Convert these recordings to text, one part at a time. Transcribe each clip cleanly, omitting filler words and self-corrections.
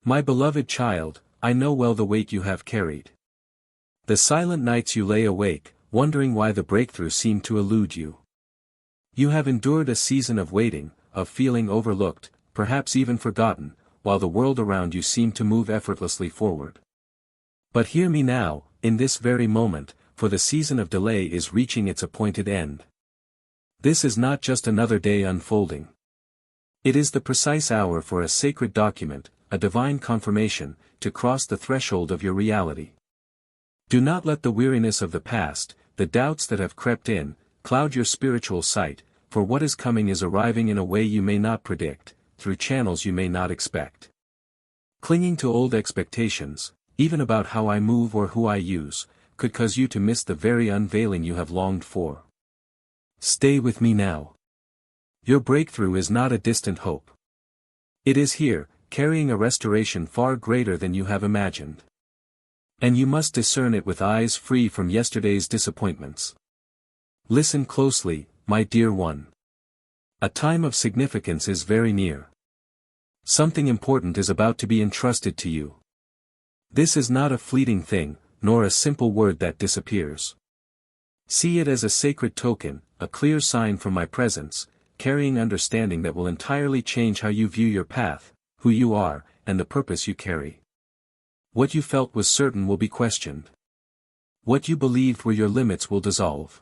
My beloved child, I know well the weight you have carried. The silent nights you lay awake, wondering why the breakthrough seemed to elude you. You have endured a season of waiting, of feeling overlooked, perhaps even forgotten, while the world around you seemed to move effortlessly forward. But hear me now, in this very moment, for the season of delay is reaching its appointed end. This is not just another day unfolding. It is the precise hour for a sacred document, a divine confirmation, to cross the threshold of your reality. Do not let the weariness of the past, the doubts that have crept in, cloud your spiritual sight, for what is coming is arriving in a way you may not predict, through channels you may not expect. Clinging to old expectations, even about how I move or who I use, could cause you to miss the very unveiling you have longed for. Stay with me now. Your breakthrough is not a distant hope. It is here, carrying a restoration far greater than you have imagined. And you must discern it with eyes free from yesterday's disappointments. Listen closely, my dear one. A time of significance is very near. Something important is about to be entrusted to you. This is not a fleeting thing, nor a simple word that disappears. See it as a sacred token, a clear sign from my presence, carrying understanding that will entirely change how you view your path, who you are, and the purpose you carry. What you felt was certain will be questioned. What you believed were your limits will dissolve.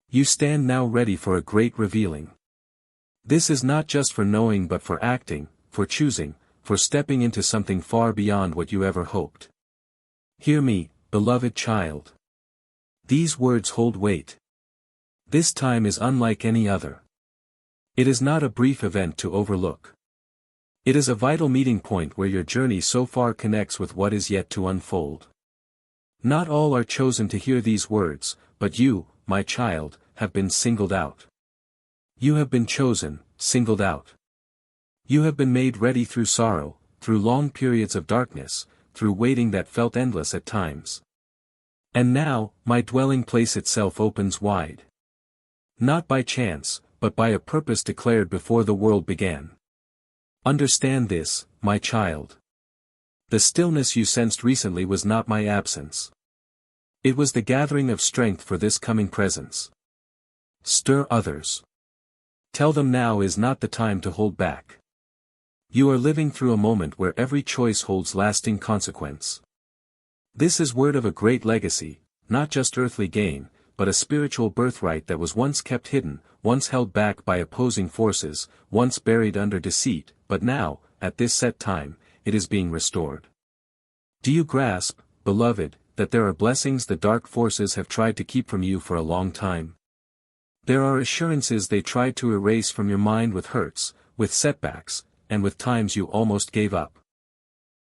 You stand now ready for a great revealing. This is not just for knowing but for acting, for choosing, for stepping into something far beyond what you ever hoped. Hear me, beloved child. These words hold weight. This time is unlike any other. It is not a brief event to overlook. It is a vital meeting point where your journey so far connects with what is yet to unfold. Not all are chosen to hear these words, but you, my child, have been singled out. You have been chosen, singled out. You have been made ready through sorrow, through long periods of darkness, through waiting that felt endless at times. And now, my dwelling place itself opens wide. Not by chance, but by a purpose declared before the world began. Understand this, my child. The stillness you sensed recently was not my absence. It was the gathering of strength for this coming presence. Stir others. Tell them now is not the time to hold back. You are living through a moment where every choice holds lasting consequence. This is word of a great legacy, not just earthly gain, but a spiritual birthright that was once kept hidden, once held back by opposing forces, once buried under deceit, but now, at this set time, it is being restored. Do you grasp, beloved, that there are blessings the dark forces have tried to keep from you for a long time? There are assurances they tried to erase from your mind with hurts, with setbacks, and with times you almost gave up.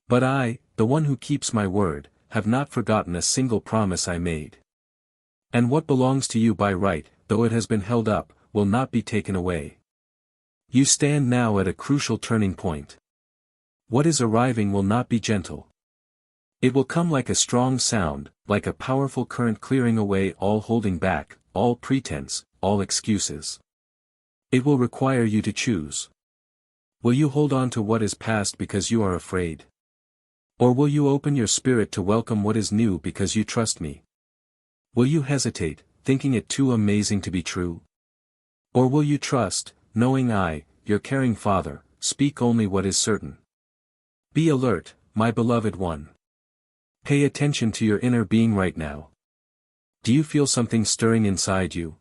But I, the one who keeps my word, have not forgotten a single promise I made. And what belongs to you by right, though it has been held up, will not be taken away. You stand now at a crucial turning point. What is arriving will not be gentle. It will come like a strong sound, like a powerful current clearing away all holding back, all pretense, all excuses. It will require you to choose. Will you hold on to what is past because you are afraid? Or will you open your spirit to welcome what is new because you trust me? Will you hesitate, thinking it too amazing to be true? Or will you trust, knowing I, your caring Father, speak only what is certain? Be alert, my beloved one. Pay attention to your inner being right now. Do you feel something stirring inside you?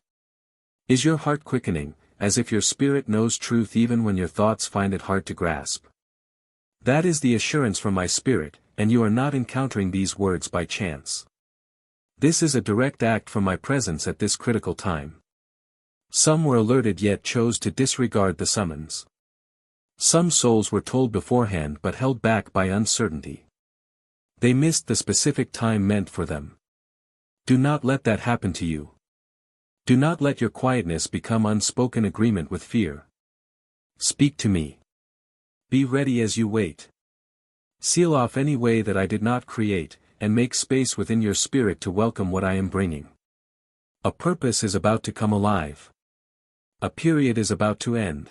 Is your heart quickening, as if your spirit knows truth even when your thoughts find it hard to grasp? That is the assurance from my spirit, and you are not encountering these words by chance. This is a direct act from my presence at this critical time. Some were alerted yet chose to disregard the summons. Some souls were told beforehand but held back by uncertainty. They missed the specific time meant for them. Do not let that happen to you. Do not let your quietness become unspoken agreement with fear. Speak to me. Be ready as you wait. Seal off any way that I did not create, and make space within your spirit to welcome what I am bringing. A purpose is about to come alive. A period is about to end.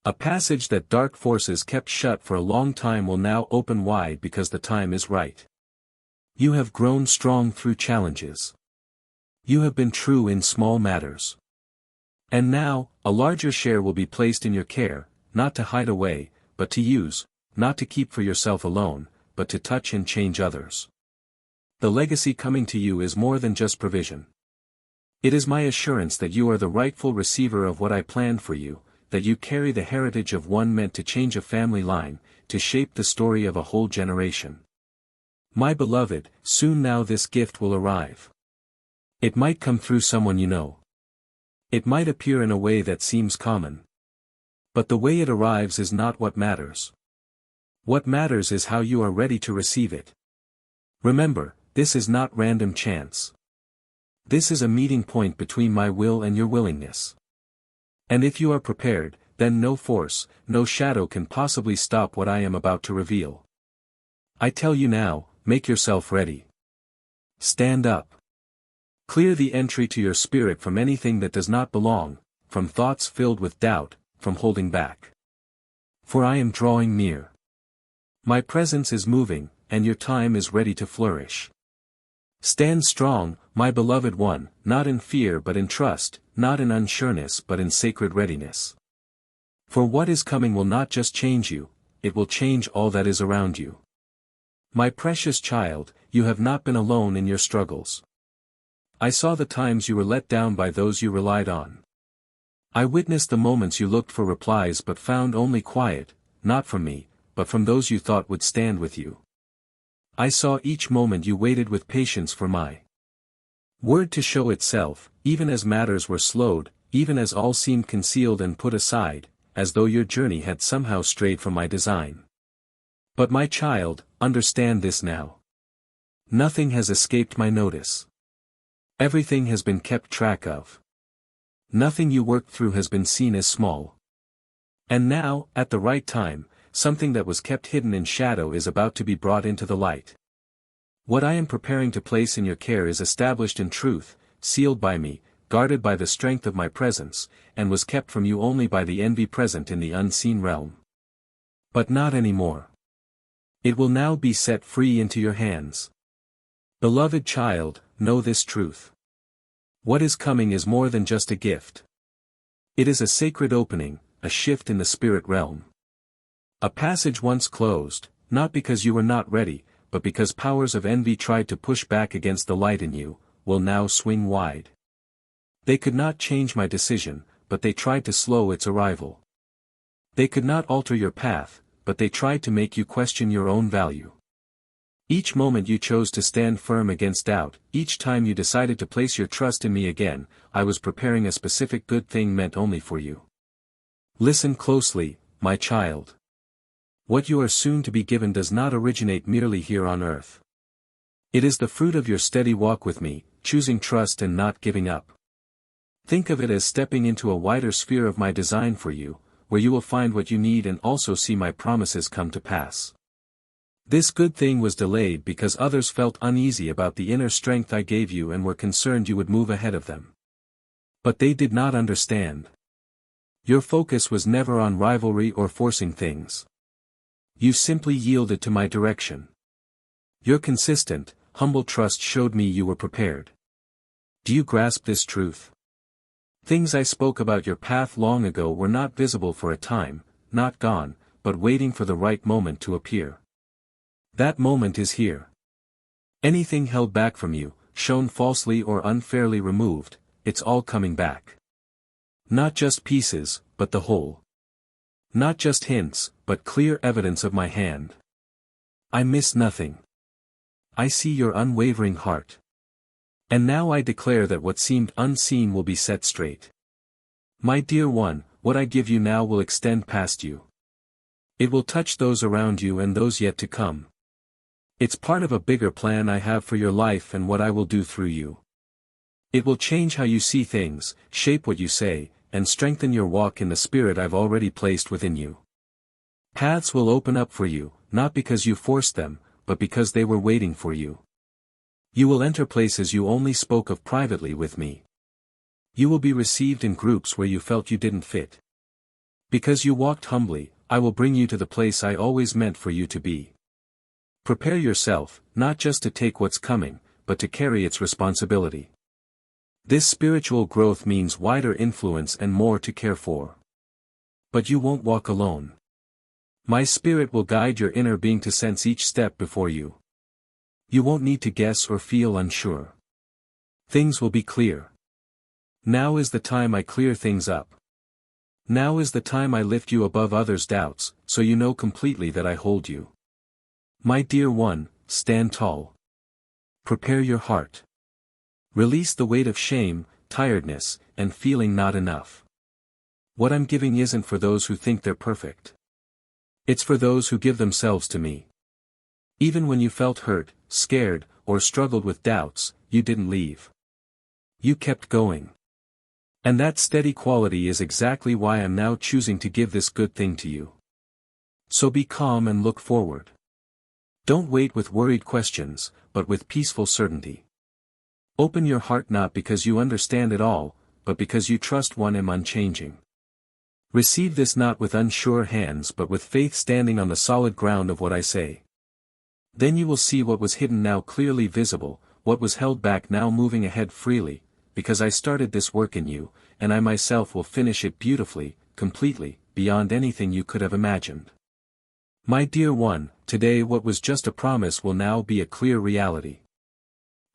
A passage that dark forces kept shut for a long time will now open wide because the time is right. You have grown strong through challenges. You have been true in small matters. And now, a larger share will be placed in your care, not to hide away, but to use, not to keep for yourself alone, but to touch and change others. The legacy coming to you is more than just provision. It is my assurance that you are the rightful receiver of what I planned for you, that you carry the heritage of one meant to change a family line, to shape the story of a whole generation. My beloved, soon now this gift will arrive. It might come through someone you know. It might appear in a way that seems common. But the way it arrives is not what matters. What matters is how you are ready to receive it. Remember, this is not random chance. This is a meeting point between my will and your willingness. And if you are prepared, then no force, no shadow can possibly stop what I am about to reveal. I tell you now, make yourself ready. Stand up. Clear the entry to your spirit from anything that does not belong, from thoughts filled with doubt, from holding back. For I am drawing near. My presence is moving, and your time is ready to flourish. Stand strong, my beloved one, not in fear but in trust, not in unsureness but in sacred readiness. For what is coming will not just change you, it will change all that is around you. My precious child, you have not been alone in your struggles. I saw the times you were let down by those you relied on. I witnessed the moments you looked for replies but found only quiet, not from me, but from those you thought would stand with you. I saw each moment you waited with patience for my word to show itself, even as matters were slowed, even as all seemed concealed and put aside, as though your journey had somehow strayed from my design. But my child, understand this now. Nothing has escaped my notice. Everything has been kept track of. Nothing you worked through has been seen as small. And now, at the right time, something that was kept hidden in shadow is about to be brought into the light. What I am preparing to place in your care is established in truth, sealed by me, guarded by the strength of my presence, and was kept from you only by the envy present in the unseen realm. But not anymore. It will now be set free into your hands. Beloved child, know this truth. What is coming is more than just a gift. It is a sacred opening, a shift in the spirit realm. A passage once closed, not because you were not ready, but because powers of envy tried to push back against the light in you, will now swing wide. They could not change my decision, but they tried to slow its arrival. They could not alter your path, but they tried to make you question your own value. Each moment you chose to stand firm against doubt, each time you decided to place your trust in me again, I was preparing a specific good thing meant only for you. Listen closely, my child. What you are soon to be given does not originate merely here on earth. It is the fruit of your steady walk with me, choosing trust and not giving up. Think of it as stepping into a wider sphere of my design for you, where you will find what you need and also see my promises come to pass. This good thing was delayed because others felt uneasy about the inner strength I gave you and were concerned you would move ahead of them. But they did not understand. Your focus was never on rivalry or forcing things. You simply yielded to my direction. Your consistent, humble trust showed me you were prepared. Do you grasp this truth? Things I spoke about your path long ago were not visible for a time, not gone, but waiting for the right moment to appear. That moment is here. Anything held back from you, shown falsely or unfairly removed, it's all coming back. Not just pieces, but the whole. Not just hints, but clear evidence of my hand. I miss nothing. I see your unwavering heart. And now I declare that what seemed unseen will be set straight. My dear one, what I give you now will extend past you. It will touch those around you and those yet to come. It's part of a bigger plan I have for your life and what I will do through you. It will change how you see things, shape what you say, and strengthen your walk in the spirit I've already placed within you. Paths will open up for you, not because you forced them, but because they were waiting for you. You will enter places you only spoke of privately with me. You will be received in groups where you felt you didn't fit. Because you walked humbly, I will bring you to the place I always meant for you to be. Prepare yourself, not just to take what's coming, but to carry its responsibility. This spiritual growth means wider influence and more to care for. But you won't walk alone. My spirit will guide your inner being to sense each step before you. You won't need to guess or feel unsure. Things will be clear. Now is the time I clear things up. Now is the time I lift you above others' doubts, so you know completely that I hold you. My dear one, stand tall. Prepare your heart. Release the weight of shame, tiredness, and feeling not enough. What I'm giving isn't for those who think they're perfect. It's for those who give themselves to me. Even when you felt hurt, scared, or struggled with doubts, you didn't leave. You kept going. And that steady quality is exactly why I'm now choosing to give this good thing to you. So be calm and look forward. Don't wait with worried questions, but with peaceful certainty. Open your heart not because you understand it all, but because you trust one I'm unchanging. Receive this not with unsure hands but with faith standing on the solid ground of what I say. Then you will see what was hidden now clearly visible, what was held back now moving ahead freely, because I started this work in you, and I myself will finish it beautifully, completely, beyond anything you could have imagined. My dear one, today what was just a promise will now be a clear reality.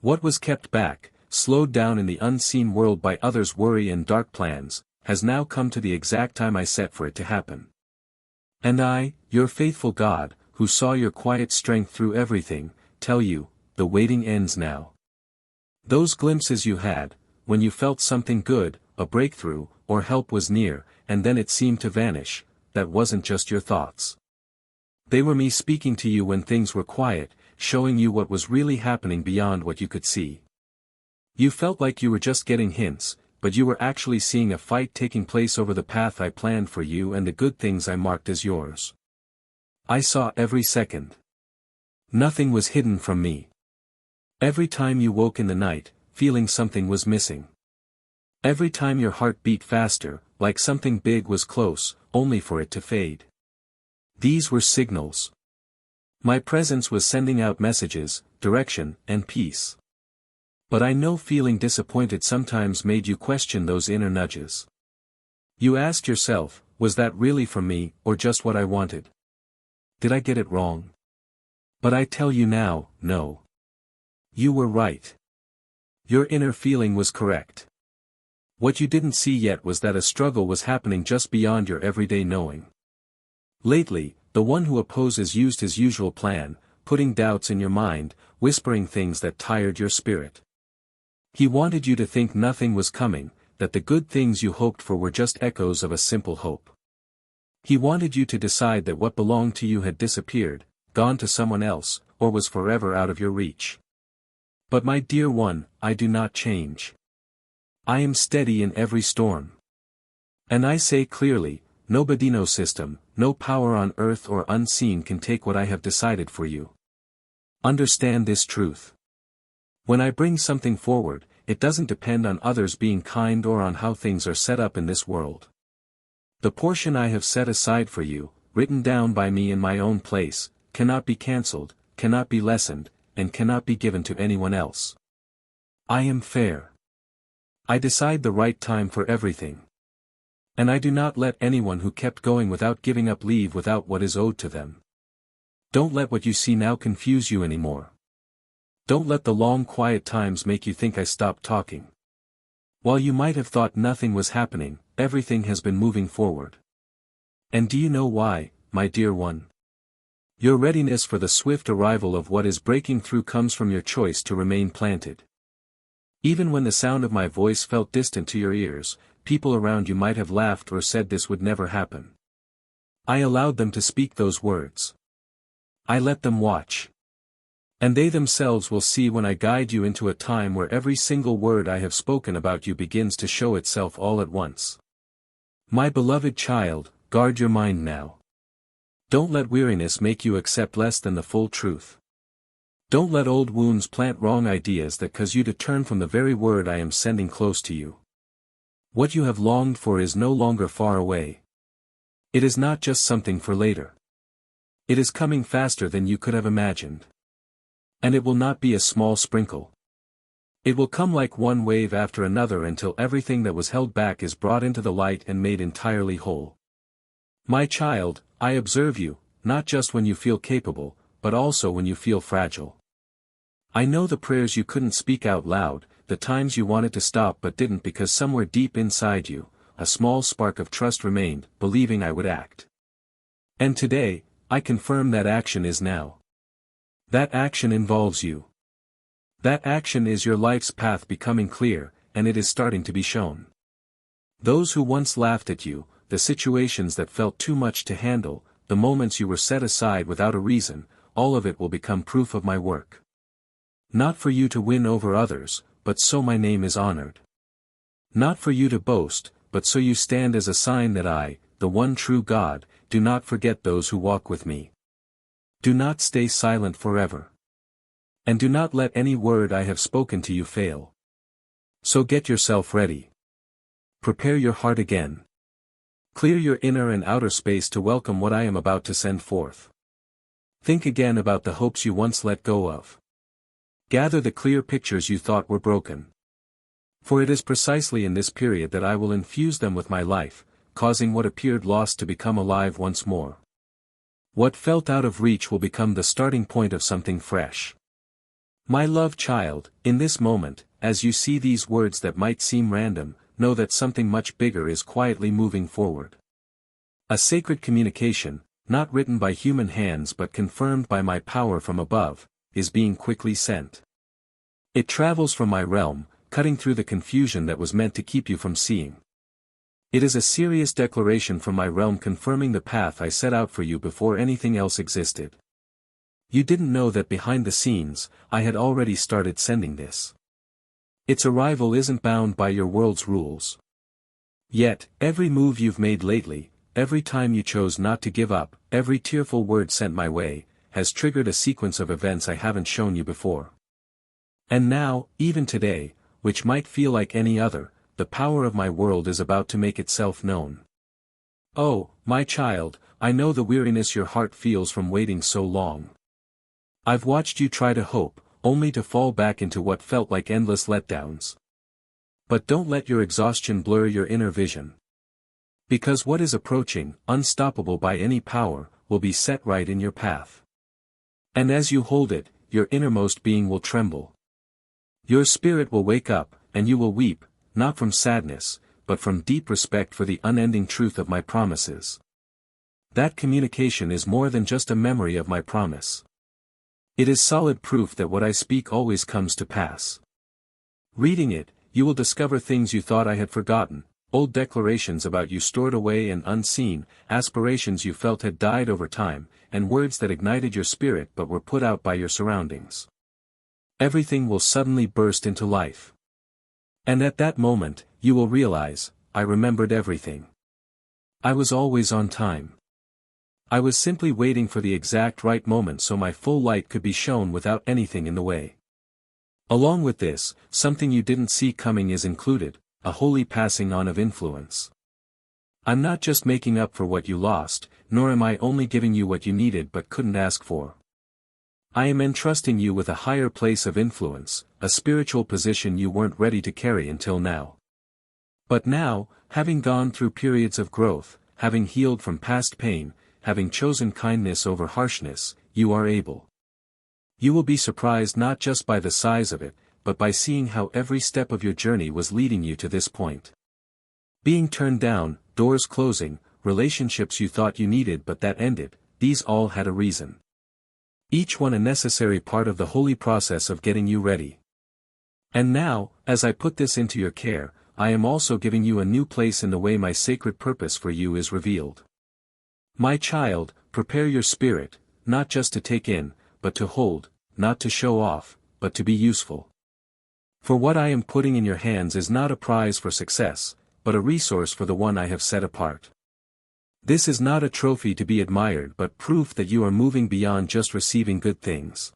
What was kept back, slowed down in the unseen world by others' worry and dark plans, has now come to the exact time I set for it to happen. And I, your faithful God, who saw your quiet strength through everything, tell you, the waiting ends now. Those glimpses you had, when you felt something good, a breakthrough, or help was near, and then it seemed to vanish, that wasn't just your thoughts. They were me speaking to you when things were quiet, showing you what was really happening beyond what you could see. You felt like you were just getting hints, but you were actually seeing a fight taking place over the path I planned for you and the good things I marked as yours. I saw every second. Nothing was hidden from me. Every time you woke in the night, feeling something was missing. Every time your heart beat faster, like something big was close, only for it to fade. These were signals. My presence was sending out messages, direction, and peace. But I know feeling disappointed sometimes made you question those inner nudges. You asked yourself, was that really from me, or just what I wanted? Did I get it wrong? But I tell you now, no. You were right. Your inner feeling was correct. What you didn't see yet was that a struggle was happening just beyond your everyday knowing. Lately, the one who opposes used his usual plan, putting doubts in your mind, whispering things that tired your spirit. He wanted you to think nothing was coming, that the good things you hoped for were just echoes of a simple hope. He wanted you to decide that what belonged to you had disappeared, gone to someone else, or was forever out of your reach. But my dear one, I do not change. I am steady in every storm. And I say clearly, no Bedino system, no power on earth or unseen can take what I have decided for you. Understand this truth. When I bring something forward, it doesn't depend on others being kind or on how things are set up in this world. The portion I have set aside for you, written down by me in my own place, cannot be cancelled, cannot be lessened, and cannot be given to anyone else. I am fair. I decide the right time for everything. And I do not let anyone who kept going without giving up leave without what is owed to them. Don't let what you see now confuse you anymore. Don't let the long quiet times make you think I stopped talking. While you might have thought nothing was happening, everything has been moving forward. And do you know why, my dear one? Your readiness for the swift arrival of what is breaking through comes from your choice to remain planted. Even when the sound of my voice felt distant to your ears, people around you might have laughed or said this would never happen. I allowed them to speak those words. I let them watch. And they themselves will see when I guide you into a time where every single word I have spoken about you begins to show itself all at once. My beloved child, guard your mind now. Don't let weariness make you accept less than the full truth. Don't let old wounds plant wrong ideas that cause you to turn from the very word I am sending close to you. What you have longed for is no longer far away. It is not just something for later. It is coming faster than you could have imagined. And it will not be a small sprinkle. It will come like one wave after another until everything that was held back is brought into the light and made entirely whole. My child, I observe you, not just when you feel capable, but also when you feel fragile. I know the prayers you couldn't speak out loud, the times you wanted to stop but didn't because somewhere deep inside you, a small spark of trust remained, believing I would act. And today, I confirm that action is now. That action involves you. That action is your life's path becoming clear, and it is starting to be shown. Those who once laughed at you, the situations that felt too much to handle, the moments you were set aside without a reason, all of it will become proof of my work. Not for you to win over others, but so my name is honored. Not for you to boast, but so you stand as a sign that I, the one true God, do not forget those who walk with me. Do not stay silent forever. And do not let any word I have spoken to you fail. So get yourself ready. Prepare your heart again. Clear your inner and outer space to welcome what I am about to send forth. Think again about the hopes you once let go of. Gather the clear pictures you thought were broken. For it is precisely in this period that I will infuse them with my life, causing what appeared lost to become alive once more. What felt out of reach will become the starting point of something fresh. My loved child, in this moment, as you see these words that might seem random, know that something much bigger is quietly moving forward. A sacred communication, not written by human hands but confirmed by my power from above, is being quickly sent. It travels from my realm, cutting through the confusion that was meant to keep you from seeing. It is a serious declaration from my realm confirming the path I set out for you before anything else existed. You didn't know that behind the scenes, I had already started sending this. Its arrival isn't bound by your world's rules. Yet, every move you've made lately, every time you chose not to give up, every tearful word sent my way, has triggered a sequence of events I haven't shown you before. And now, even today, which might feel like any other, the power of my world is about to make itself known. Oh, my child, I know the weariness your heart feels from waiting so long. I've watched you try to hope, only to fall back into what felt like endless letdowns. But don't let your exhaustion blur your inner vision. Because what is approaching, unstoppable by any power, will be set right in your path. And as you hold it, your innermost being will tremble. Your spirit will wake up, and you will weep, not from sadness, but from deep respect for the unending truth of my promises. That communication is more than just a memory of my promise. It is solid proof that what I speak always comes to pass. Reading it, you will discover things you thought I had forgotten, old declarations about you stored away and unseen, aspirations you felt had died over time, and words that ignited your spirit but were put out by your surroundings. Everything will suddenly burst into life. And at that moment, you will realize, I remembered everything. I was always on time. I was simply waiting for the exact right moment so my full light could be shown without anything in the way. Along with this, something you didn't see coming is included, a holy passing on of influence. I'm not just making up for what you lost, nor am I only giving you what you needed but couldn't ask for. I am entrusting you with a higher place of influence, a spiritual position you weren't ready to carry until now. But now, having gone through periods of growth, having healed from past pain, having chosen kindness over harshness, you are able. You will be surprised not just by the size of it, but by seeing how every step of your journey was leading you to this point. Being turned down, doors closing, relationships you thought you needed but that ended, these all had a reason. Each one a necessary part of the holy process of getting you ready. And now, as I put this into your care, I am also giving you a new place in the way my sacred purpose for you is revealed. My child, prepare your spirit, not just to take in, but to hold, not to show off, but to be useful. For what I am putting in your hands is not a prize for success, but a resource for the one I have set apart. This is not a trophy to be admired but proof that you are moving beyond just receiving good things.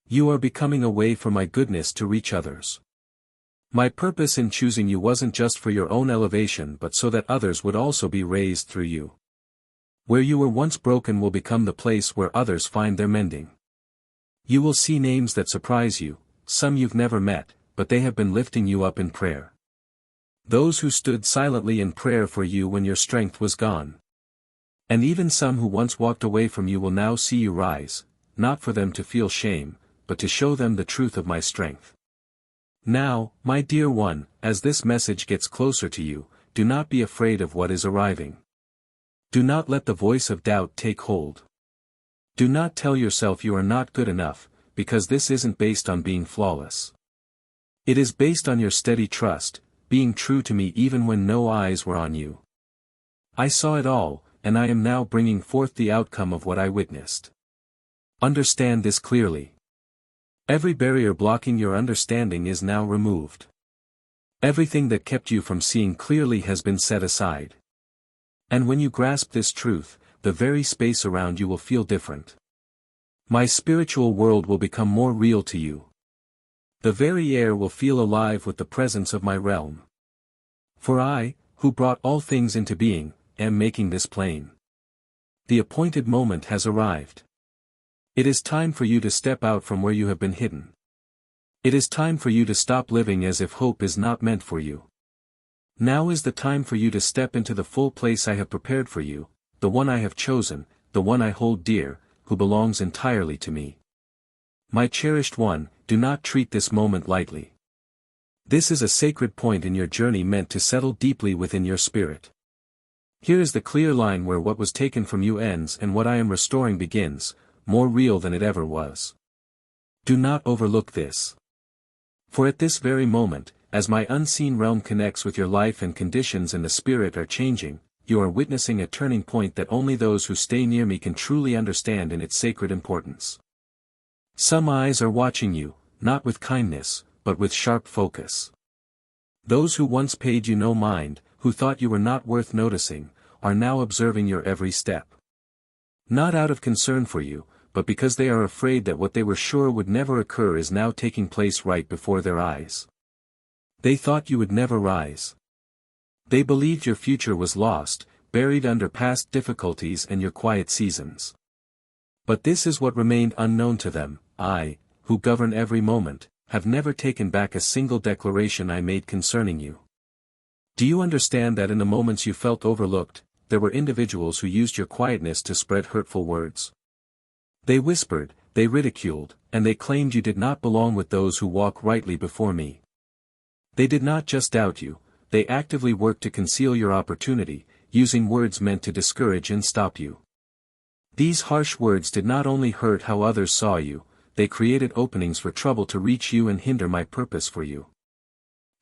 You are becoming a way for my goodness to reach others. My purpose in choosing you wasn't just for your own elevation but so that others would also be raised through you. Where you were once broken will become the place where others find their mending. You will see names that surprise you, some you've never met, but they have been lifting you up in prayer. Those who stood silently in prayer for you when your strength was gone. And even some who once walked away from you will now see you rise, not for them to feel shame, but to show them the truth of my strength. Now, my dear one, as this message gets closer to you, do not be afraid of what is arriving. Do not let the voice of doubt take hold. Do not tell yourself you are not good enough, because this isn't based on being flawless. It is based on your steady trust, being true to me even when no eyes were on you. I saw it all, and I am now bringing forth the outcome of what I witnessed. Understand this clearly. Every barrier blocking your understanding is now removed. Everything that kept you from seeing clearly has been set aside. And when you grasp this truth, the very space around you will feel different. My spiritual world will become more real to you. The very air will feel alive with the presence of my realm. For I, who brought all things into being, am making this plain. The appointed moment has arrived. It is time for you to step out from where you have been hidden. It is time for you to stop living as if hope is not meant for you. Now is the time for you to step into the full place I have prepared for you, the one I have chosen, the one I hold dear, who belongs entirely to me. My cherished one, do not treat this moment lightly. This is a sacred point in your journey meant to settle deeply within your spirit. Here is the clear line where what was taken from you ends and what I am restoring begins, more real than it ever was. Do not overlook this. For at this very moment, as my unseen realm connects with your life and conditions and the spirit are changing, you are witnessing a turning point that only those who stay near me can truly understand in its sacred importance. Some eyes are watching you, not with kindness, but with sharp focus. Those who once paid you no mind, who thought you were not worth noticing, are now observing your every step. Not out of concern for you, but because they are afraid that what they were sure would never occur is now taking place right before their eyes. They thought you would never rise. They believed your future was lost, buried under past difficulties and your quiet seasons. But this is what remained unknown to them. I, who govern every moment, have never taken back a single declaration I made concerning you. Do you understand that in the moments you felt overlooked, there were individuals who used your quietness to spread hurtful words? They whispered, they ridiculed, and they claimed you did not belong with those who walk rightly before me. They did not just doubt you, they actively worked to conceal your opportunity, using words meant to discourage and stop you. These harsh words did not only hurt how others saw you, they created openings for trouble to reach you and hinder my purpose for you.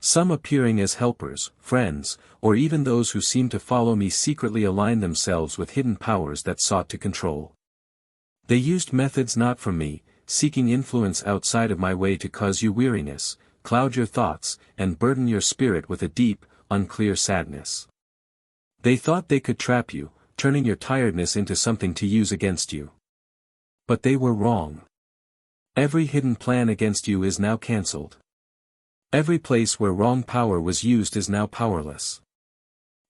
Some appearing as helpers, friends, or even those who seemed to follow me secretly aligned themselves with hidden powers that sought to control. They used methods not from me, seeking influence outside of my way to cause you weariness, cloud your thoughts, and burden your spirit with a deep, unclear sadness. They thought they could trap you, turning your tiredness into something to use against you. But they were wrong. Every hidden plan against you is now cancelled. Every place where wrong power was used is now powerless.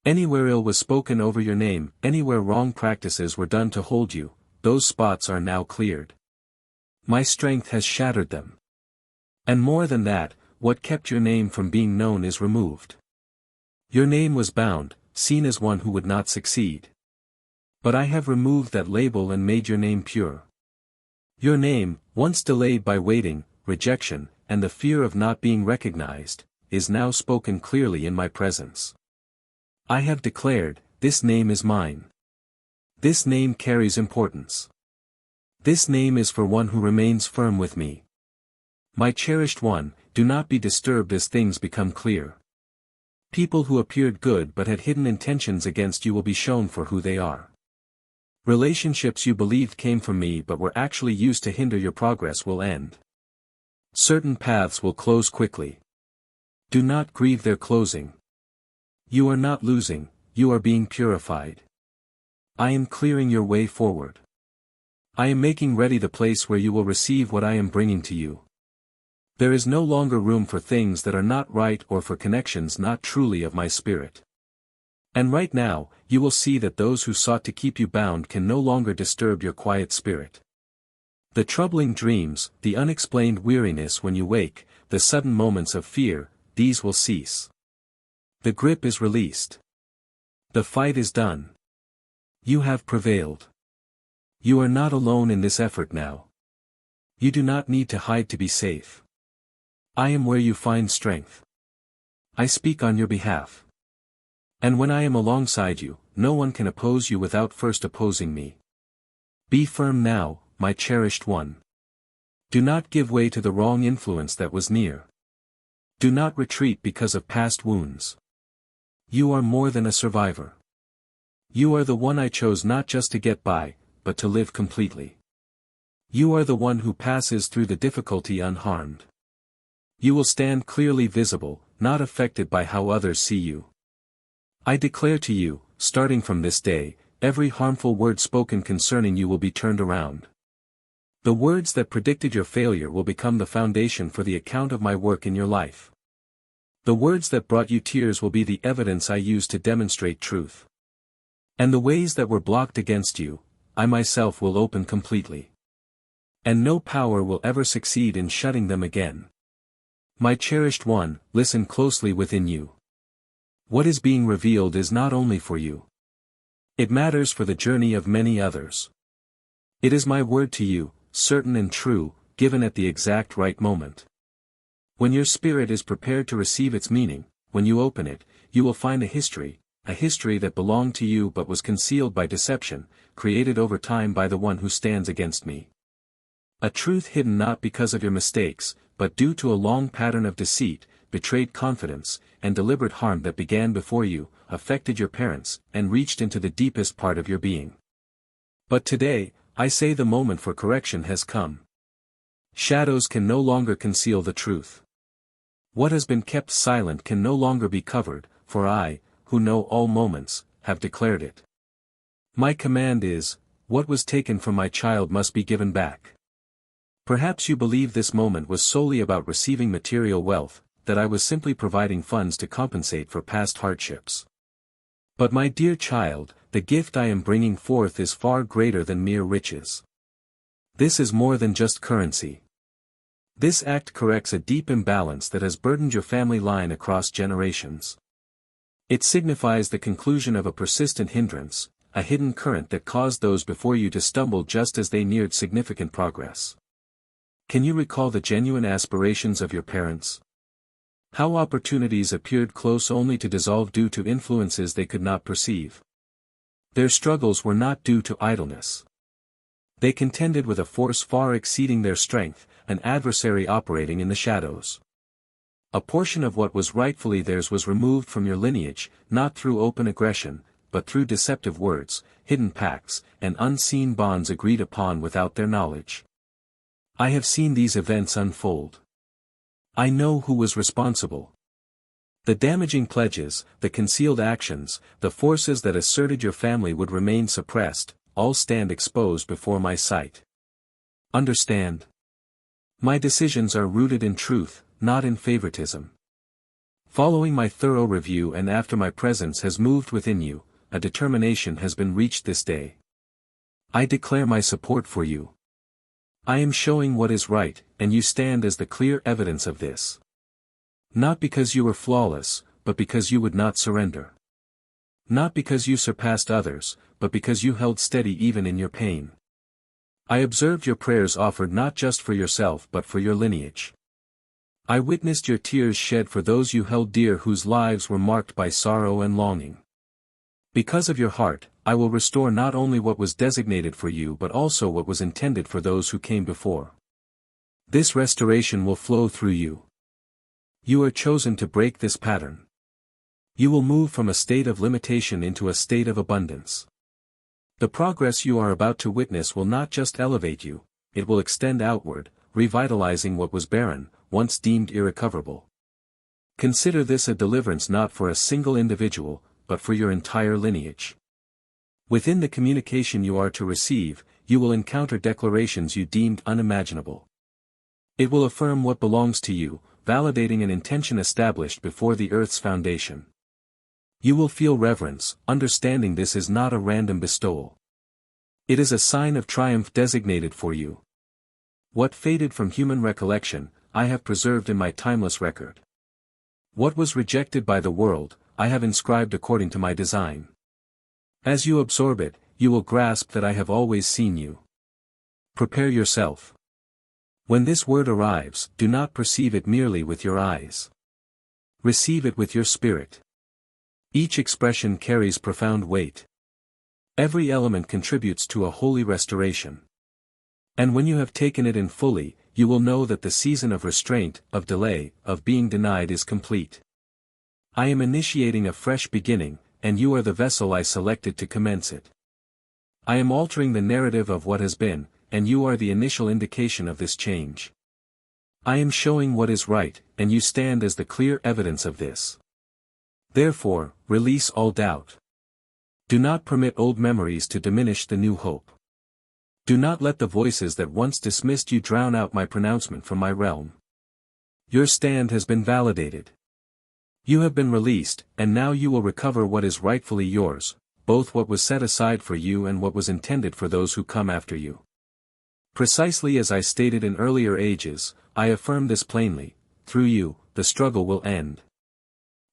Anywhere ill was spoken over your name, anywhere wrong practices were done to hold you, those spots are now cleared. My strength has shattered them. And more than that, what kept your name from being known is removed. Your name was bound, seen as one who would not succeed. But I have removed that label and made your name pure. Your name, once delayed by waiting, rejection, and the fear of not being recognized, is now spoken clearly in my presence. I have declared, this name is mine. This name carries importance. This name is for one who remains firm with me. My cherished one, do not be disturbed as things become clear. People who appeared good but had hidden intentions against you will be shown for who they are. Relationships you believed came from me but were actually used to hinder your progress will end. Certain paths will close quickly. Do not grieve their closing. You are not losing, you are being purified. I am clearing your way forward. I am making ready the place where you will receive what I am bringing to you. There is no longer room for things that are not right or for connections not truly of my spirit. And right now, you will see that those who sought to keep you bound can no longer disturb your quiet spirit. The troubling dreams, the unexplained weariness when you wake, the sudden moments of fear, these will cease. The grip is released. The fight is done. You have prevailed. You are not alone in this effort now. You do not need to hide to be safe. I am where you find strength. I speak on your behalf. And when I am alongside you, no one can oppose you without first opposing me. Be firm now, my cherished one. Do not give way to the wrong influence that was near. Do not retreat because of past wounds. You are more than a survivor. You are the one I chose not just to get by, but to live completely. You are the one who passes through the difficulty unharmed. You will stand clearly visible, not affected by how others see you. I declare to you, starting from this day, every harmful word spoken concerning you will be turned around. The words that predicted your failure will become the foundation for the account of my work in your life. The words that brought you tears will be the evidence I use to demonstrate truth. And the ways that were blocked against you, I myself will open completely. And no power will ever succeed in shutting them again. My cherished one, listen closely within you. What is being revealed is not only for you. It matters for the journey of many others. It is my word to you, certain and true, given at the exact right moment. When your spirit is prepared to receive its meaning, when you open it, you will find a history that belonged to you but was concealed by deception, created over time by the one who stands against me. A truth hidden not because of your mistakes, but due to a long pattern of deceit, betrayed confidence, and deliberate harm that began before you, affected your parents, and reached into the deepest part of your being. But today, I say the moment for correction has come. Shadows can no longer conceal the truth. What has been kept silent can no longer be covered, for I, who know all moments, have declared it. My command is, what was taken from my child must be given back. Perhaps you believe this moment was solely about receiving material wealth, that I was simply providing funds to compensate for past hardships. But my dear child, the gift I am bringing forth is far greater than mere riches. This is more than just currency. This act corrects a deep imbalance that has burdened your family line across generations. It signifies the conclusion of a persistent hindrance, a hidden current that caused those before you to stumble just as they neared significant progress. Can you recall the genuine aspirations of your parents? How opportunities appeared close only to dissolve due to influences they could not perceive. Their struggles were not due to idleness. They contended with a force far exceeding their strength, an adversary operating in the shadows. A portion of what was rightfully theirs was removed from your lineage, not through open aggression, but through deceptive words, hidden pacts, and unseen bonds agreed upon without their knowledge. I have seen these events unfold. I know who was responsible. The damaging pledges, the concealed actions, the forces that asserted your family would remain suppressed, all stand exposed before my sight. Understand? My decisions are rooted in truth, not in favoritism. Following my thorough review and after my presence has moved within you, a determination has been reached this day. I declare my support for you. I am showing what is right, and you stand as the clear evidence of this. Not because you were flawless, but because you would not surrender. Not because you surpassed others, but because you held steady even in your pain. I observed your prayers offered not just for yourself but for your lineage. I witnessed your tears shed for those you held dear whose lives were marked by sorrow and longing. Because of your heart, I will restore not only what was designated for you but also what was intended for those who came before. This restoration will flow through you. You are chosen to break this pattern. You will move from a state of limitation into a state of abundance. The progress you are about to witness will not just elevate you, it will extend outward, revitalizing what was barren, once deemed irrecoverable. Consider this a deliverance not for a single individual, but for your entire lineage. Within the communication you are to receive, you will encounter declarations you deemed unimaginable. It will affirm what belongs to you, validating an intention established before the earth's foundation. You will feel reverence, understanding this is not a random bestowal. It is a sign of triumph designated for you. What faded from human recollection, I have preserved in my timeless record. What was rejected by the world, I have inscribed according to my design. As you absorb it, you will grasp that I have always seen you. Prepare yourself. When this word arrives, do not perceive it merely with your eyes. Receive it with your spirit. Each expression carries profound weight. Every element contributes to a holy restoration. And when you have taken it in fully, you will know that the season of restraint, of delay, of being denied is complete. I am initiating a fresh beginning, and you are the vessel I selected to commence it. I am altering the narrative of what has been, and you are the initial indication of this change. I am showing what is right, and you stand as the clear evidence of this. Therefore, release all doubt. Do not permit old memories to diminish the new hope. Do not let the voices that once dismissed you drown out my pronouncement from my realm. Your stand has been validated. You have been released, and now you will recover what is rightfully yours, both what was set aside for you and what was intended for those who come after you. Precisely as I stated in earlier ages, I affirm this plainly: through you, the struggle will end.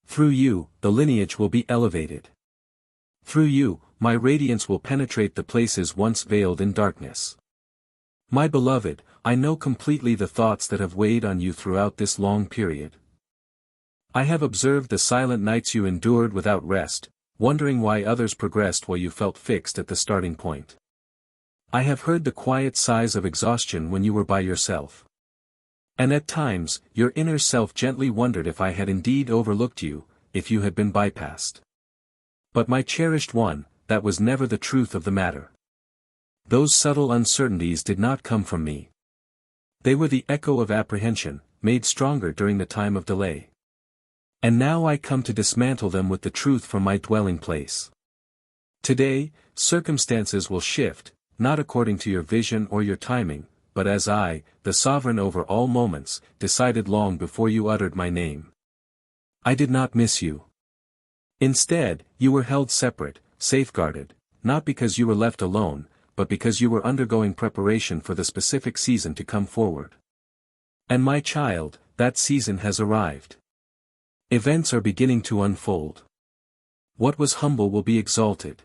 Through you, the lineage will be elevated. Through you, my radiance will penetrate the places once veiled in darkness. My beloved, I know completely the thoughts that have weighed on you throughout this long period. I have observed the silent nights you endured without rest, wondering why others progressed while you felt fixed at the starting point. I have heard the quiet sighs of exhaustion when you were by yourself. And at times, your inner self gently wondered if I had indeed overlooked you, if you had been bypassed. But my cherished one, that was never the truth of the matter. Those subtle uncertainties did not come from me. They were the echo of apprehension, made stronger during the time of delay. And now I come to dismantle them with the truth from my dwelling place. Today, circumstances will shift, not according to your vision or your timing, but as I, the sovereign over all moments, decided long before you uttered my name. I did not miss you. Instead, you were held separate, safeguarded, not because you were left alone, but because you were undergoing preparation for the specific season to come forward. And my child, that season has arrived. Events are beginning to unfold. What was humble will be exalted.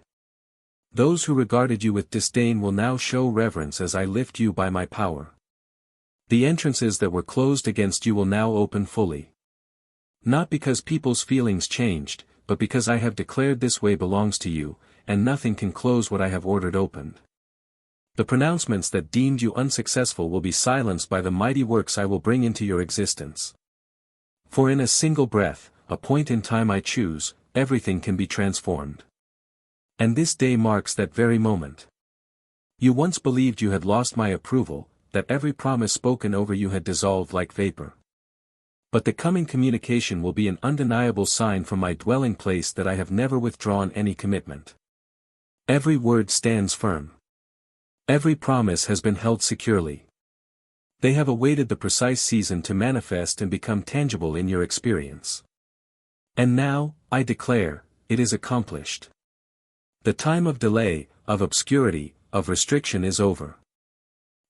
Those who regarded you with disdain will now show reverence as I lift you by my power. The entrances that were closed against you will now open fully. Not because people's feelings changed, but because I have declared this way belongs to you, and nothing can close what I have ordered opened. The pronouncements that deemed you unsuccessful will be silenced by the mighty works I will bring into your existence. For in a single breath, a point in time I choose, everything can be transformed. And this day marks that very moment. You once believed you had lost my approval, that every promise spoken over you had dissolved like vapor. But the coming communication will be an undeniable sign from my dwelling place that I have never withdrawn any commitment. Every word stands firm. Every promise has been held securely. They have awaited the precise season to manifest and become tangible in your experience. And now, I declare, it is accomplished. The time of delay, of obscurity, of restriction is over.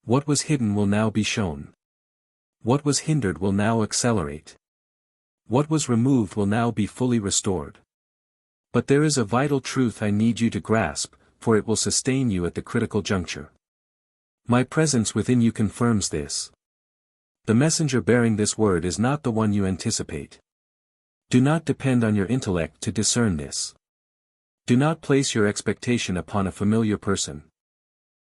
What was hidden will now be shown. What was hindered will now accelerate. What was removed will now be fully restored. But there is a vital truth I need you to grasp, for it will sustain you at the critical juncture. My presence within you confirms this. The messenger bearing this word is not the one you anticipate. Do not depend on your intellect to discern this. Do not place your expectation upon a familiar person.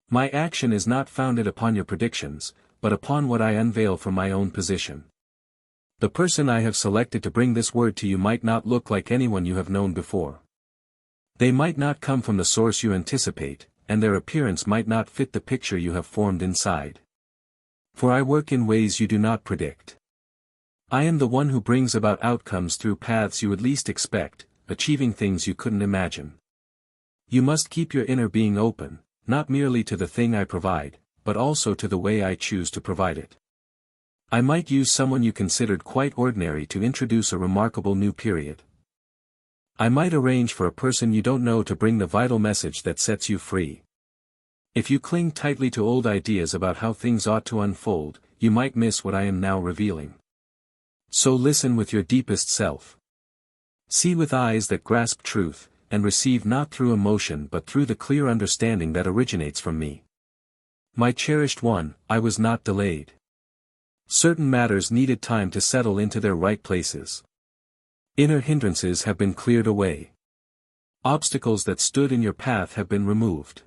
My action is not founded upon your predictions, but upon what I unveil from my own position. The person I have selected to bring this word to you might not look like anyone you have known before. They might not come from the source you anticipate, and their appearance might not fit the picture you have formed inside. For I work in ways you do not predict. I am the one who brings about outcomes through paths you would least expect, achieving things you couldn't imagine. You must keep your inner being open, not merely to the thing I provide, but also to the way I choose to provide it. I might use someone you considered quite ordinary to introduce a remarkable new period. I might arrange for a person you don't know to bring the vital message that sets you free. If you cling tightly to old ideas about how things ought to unfold, you might miss what I am now revealing. So listen with your deepest self. See with eyes that grasp truth, and receive not through emotion but through the clear understanding that originates from me. My cherished one, I was not delayed. Certain matters needed time to settle into their right places. Inner hindrances have been cleared away. Obstacles that stood in your path have been removed.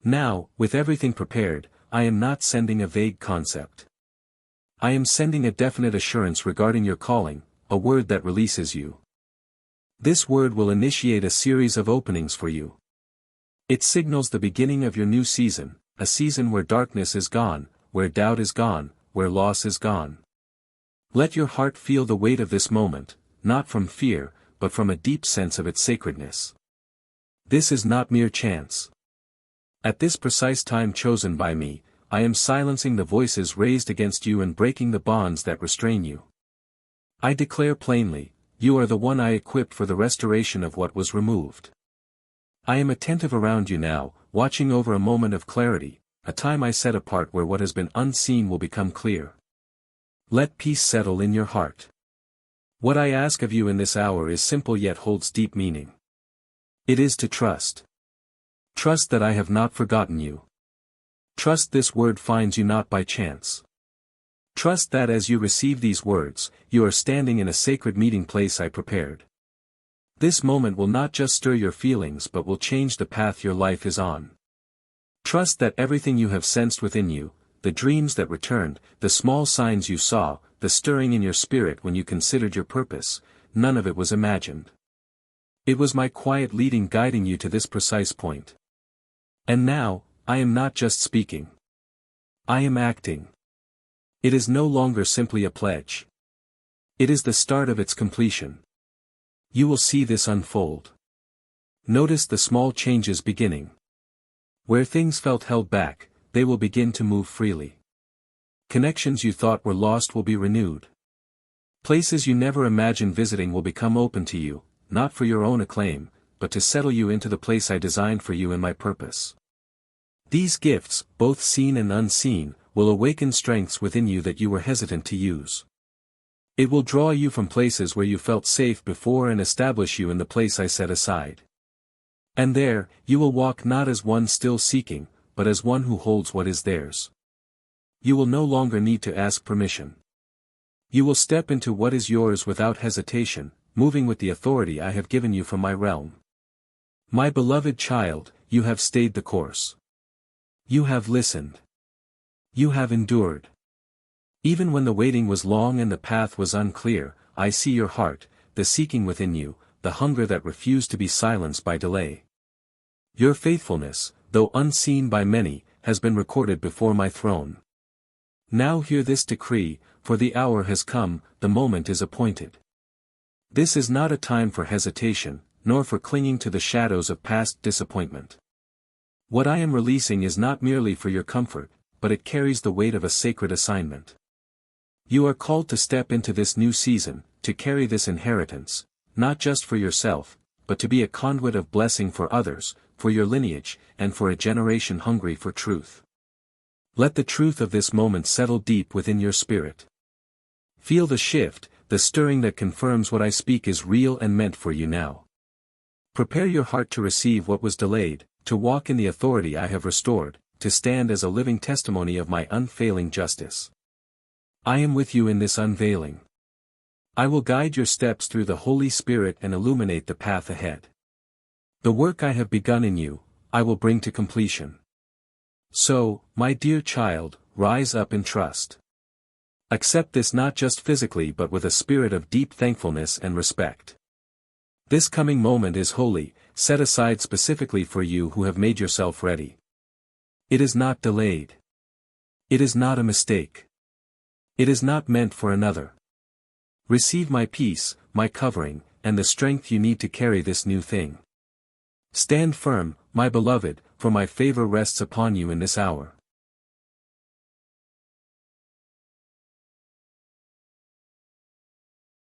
Now, with everything prepared, I am not sending a vague concept. I am sending a definite assurance regarding your calling, a word that releases you. This word will initiate a series of openings for you. It signals the beginning of your new season, a season where darkness is gone, where doubt is gone, where loss is gone. Let your heart feel the weight of this moment, not from fear, but from a deep sense of its sacredness. This is not mere chance. At this precise time chosen by me, I am silencing the voices raised against you and breaking the bonds that restrain you. I declare plainly, you are the one I equipped for the restoration of what was removed. I am attentive around you now, watching over a moment of clarity, a time I set apart where what has been unseen will become clear. Let peace settle in your heart. What I ask of you in this hour is simple yet holds deep meaning. It is to trust. Trust that I have not forgotten you. Trust this word finds you not by chance. Trust that as you receive these words, you are standing in a sacred meeting place I prepared. This moment will not just stir your feelings but will change the path your life is on. Trust that everything you have sensed within you, the dreams that returned, the small signs you saw, the stirring in your spirit when you considered your purpose, none of it was imagined. It was my quiet leading guiding you to this precise point. And now, I am not just speaking. I am acting. It is no longer simply a pledge. It is the start of its completion. You will see this unfold. Notice the small changes beginning. Where things felt held back, they will begin to move freely. Connections you thought were lost will be renewed. Places you never imagined visiting will become open to you, not for your own acclaim, but to settle you into the place I designed for you in my purpose. These gifts, both seen and unseen, will awaken strengths within you that you were hesitant to use. It will draw you from places where you felt safe before and establish you in the place I set aside. And there, you will walk not as one still seeking, but as one who holds what is theirs. You will no longer need to ask permission. You will step into what is yours without hesitation, moving with the authority I have given you from my realm. My beloved child, you have stayed the course. You have listened. You have endured. Even when the waiting was long and the path was unclear, I see your heart, the seeking within you, the hunger that refused to be silenced by delay. Your faithfulness, though unseen by many, has been recorded before my throne. Now hear this decree, for the hour has come, the moment is appointed. This is not a time for hesitation, nor for clinging to the shadows of past disappointment. What I am releasing is not merely for your comfort, but it carries the weight of a sacred assignment. You are called to step into this new season, to carry this inheritance, not just for yourself, but to be a conduit of blessing for others, for your lineage, and for a generation hungry for truth. Let the truth of this moment settle deep within your spirit. Feel the shift, the stirring that confirms what I speak is real and meant for you now. Prepare your heart to receive what was delayed, to walk in the authority I have restored, to stand as a living testimony of my unfailing justice. I am with you in this unveiling. I will guide your steps through the Holy Spirit and illuminate the path ahead. The work I have begun in you, I will bring to completion. So, my dear child, rise up in trust. Accept this not just physically but with a spirit of deep thankfulness and respect. This coming moment is holy, set aside specifically for you who have made yourself ready. It is not delayed. It is not a mistake. It is not meant for another. Receive my peace, my covering, and the strength you need to carry this new thing. Stand firm, my beloved, for my favor rests upon you in this hour.